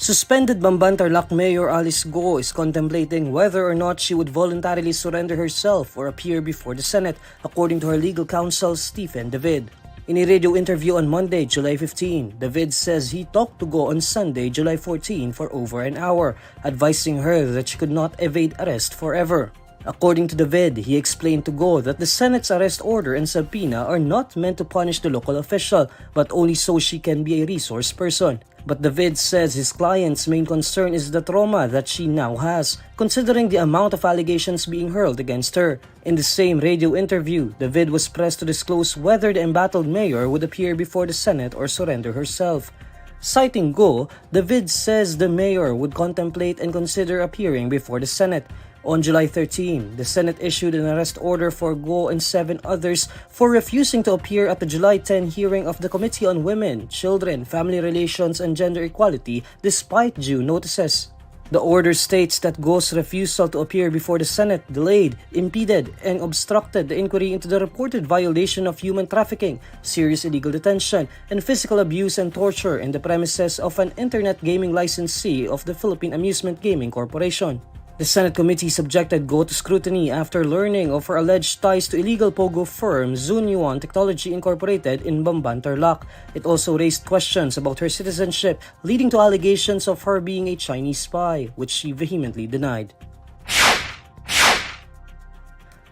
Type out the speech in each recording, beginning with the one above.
Suspended Bamban-Tarlac Mayor Alice Guo is contemplating whether or not she would voluntarily surrender herself or appear before the Senate, according to her legal counsel Stephen David. In a radio interview on Monday, July 15, David says he talked to Guo on Sunday, July 14 for over an hour, advising her that she could not evade arrest forever. According to David, he explained to Guo that the Senate's arrest order and subpoena are not meant to punish the local official, but only so she can be a resource person. But David says his client's main concern is the trauma that she now has, considering the amount of allegations being hurled against her. In the same radio interview, David was pressed to disclose whether the embattled mayor would appear before the Senate or surrender herself. Citing Guo, David says the mayor would contemplate and consider appearing before the Senate. On July 13, the Senate issued an arrest order for Guo and 7 others for refusing to appear at the July 10 hearing of the Committee on Women, Children, Family Relations, and Gender Equality despite due notices. The order states that Guo's refusal to appear before the Senate delayed, impeded, and obstructed the inquiry into the reported violation of human trafficking, serious illegal detention, and physical abuse and torture in the premises of an internet gaming licensee of the Philippine Amusement Gaming Corporation. The Senate committee subjected Guo to scrutiny after learning of her alleged ties to illegal pogo firm Zunyuan Technology Incorporated in Bamban-Tarlac. It also raised questions about her citizenship, leading to allegations of her being a Chinese spy, which she vehemently denied.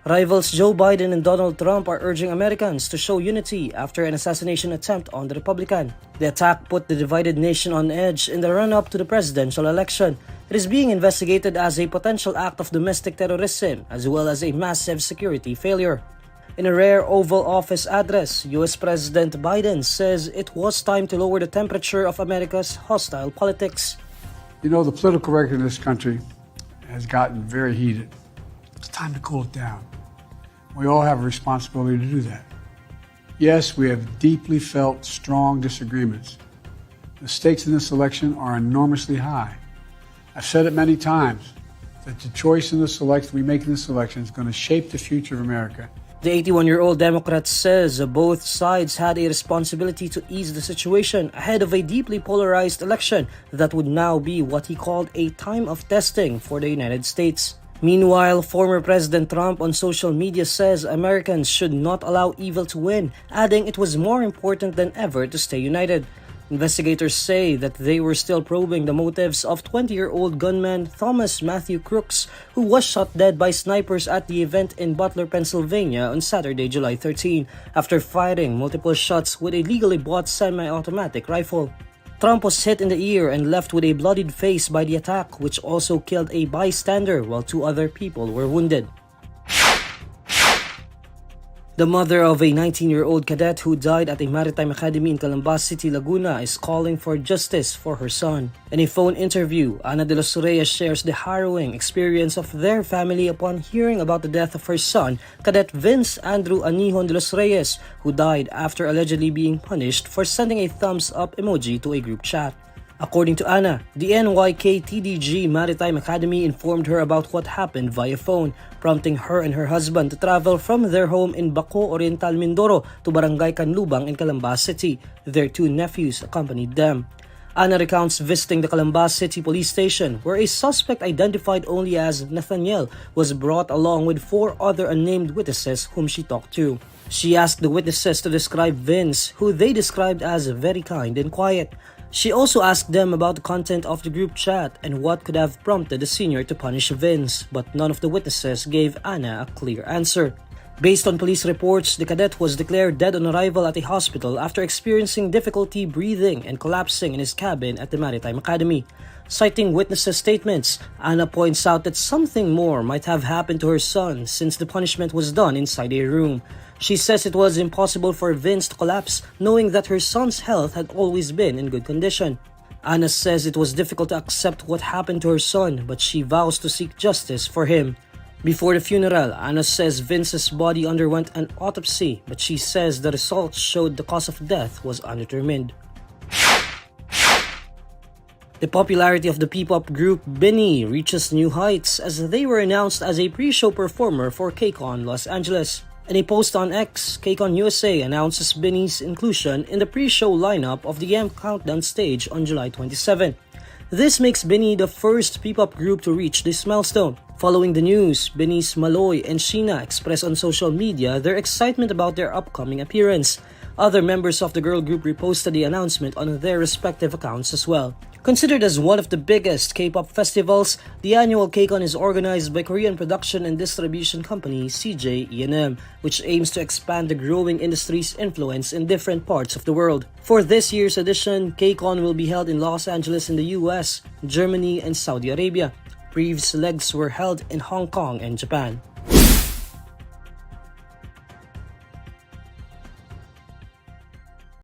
Rivals Joe Biden and Donald Trump are urging Americans to show unity after an assassination attempt on the Republican. The attack put the divided nation on edge in the run-up to the presidential election. It is being investigated as a potential act of domestic terrorism as well as a massive security failure. In a rare Oval Office address, U.S. President Biden says it was time to lower the temperature of America's hostile politics. You know, the political record in this country has gotten very heated. It's time to cool it down. We all have a responsibility to do that. Yes, we have deeply felt strong disagreements. The stakes in this election are enormously high. I've said it many times that the choice in this election we make in this election is going to shape the future of America. The 81-year-old Democrat says both sides had a responsibility to ease the situation ahead of a deeply polarized election that would now be what he called a time of testing for the United States. Meanwhile, former President Trump on social media says Americans should not allow evil to win, adding it was more important than ever to stay united. Investigators say that they were still probing the motives of 20-year-old gunman Thomas Matthew Crooks, who was shot dead by snipers at the event in Butler, Pennsylvania on Saturday, July 13, after firing multiple shots with a legally bought semi-automatic rifle. Trump was hit in the ear and left with a bloodied face by the attack, which also killed a bystander while 2 other people were wounded. The mother of a 19-year-old cadet who died at a maritime academy in Calambas City, Laguna is calling for justice for her son. In a phone interview, Ana de los Reyes shares the harrowing experience of their family upon hearing about the death of her son, Cadet Vince Andrew Anihon de los Reyes, who died after allegedly being punished for sending a thumbs-up emoji to a group chat. According to Ana, the INQToday Maritime Academy informed her about what happened via phone, prompting her and her husband to travel from their home in Baco Oriental, Mindoro to Barangay Canlubang in Calambas City. Their 2 nephews accompanied them. Ana recounts visiting the Calambas City Police Station, where a suspect identified only as Nathaniel was brought along with 4 other unnamed witnesses whom she talked to. She asked the witnesses to describe Vince, who they described as very kind and quiet. She also asked them about the content of the group chat and what could have prompted the senior to punish Vince, but none of the witnesses gave Ana a clear answer. Based on police reports, the cadet was declared dead on arrival at a hospital after experiencing difficulty breathing and collapsing in his cabin at the Maritime Academy. Citing witnesses' statements, Ana points out that something more might have happened to her son since the punishment was done inside a room. She says it was impossible for Vince to collapse, knowing that her son's health had always been in good condition. Ana says it was difficult to accept what happened to her son, but she vows to seek justice for him. Before the funeral, Ana says Vince's body underwent an autopsy, but she says the results showed the cause of death was undetermined. The popularity of the P-pop group BINI reaches new heights as they were announced as a pre-show performer for KCON Los Angeles. In a post on X, KCON USA announces BINI's inclusion in the pre-show lineup of the M Countdown stage on July 27. This makes BINI the first P-pop group to reach this milestone. Following the news, BINI's Maloy and Sheena expressed on social media their excitement about their upcoming appearance. Other members of the girl group reposted the announcement on their respective accounts as well. Considered as one of the biggest K-pop festivals, the annual KCON is organized by Korean production and distribution company CJ E&M, which aims to expand the growing industry's influence in different parts of the world. For this year's edition, KCON will be held in Los Angeles in the US, Germany, and Saudi Arabia. Previous legs were held in Hong Kong and Japan.